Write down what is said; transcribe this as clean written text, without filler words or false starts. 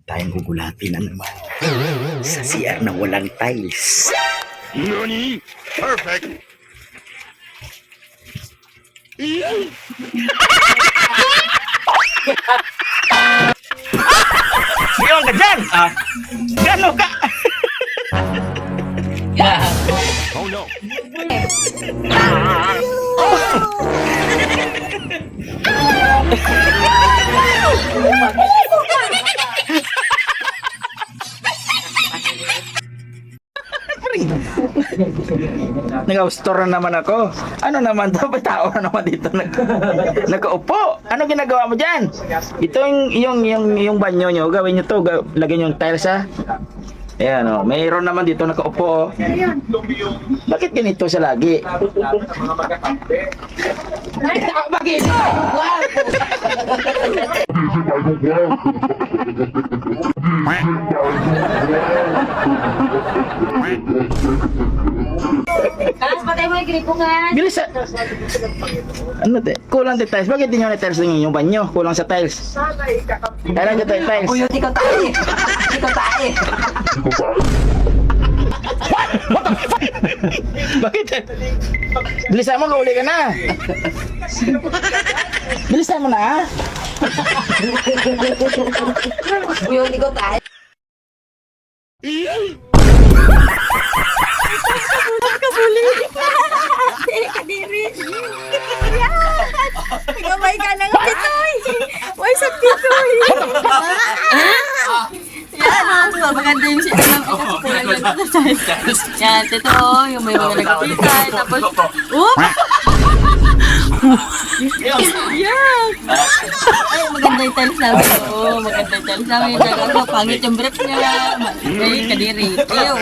tayong gugulatin na naman sa CR na walang tiles. Nani? Perfect. Siyon ka dyan! Gano ka? Oh no. Nag-store na naman ako. Ano naman to? May tao na naman dito nakaupo. Ano ginagawa mo dyan? Ito yung banyo nyo. Gawin nyo to. Lagyan nyo yung tiles ha. Ayan o. Mayroon naman dito nakaupo. Bakit ganito siya lagi? Bakit? Kas, patay mo yung gripo nga. Bilis sa... Ano te? Kulang sa tiles. Bakit di nyo na tiles yung banyo? Kulang sa tiles. Kailan ka tiles? Uy, di ko tayo. Di ko tayo. Bakit? Bilisan mo, kauli ka na. Bilisan mo na. Uy, di ko tayo. Kadiri. Gamay ka ng pitoy. Uy, sa pitoy. Yan, maganda yung siya ng yan, ito, yung may mga nagpitay, tapos, yan! Ay, maganda yung tiles namin. Oo, maganda yung tiles namin. Pangit yung brief niya. Ay, kadiri. Ew.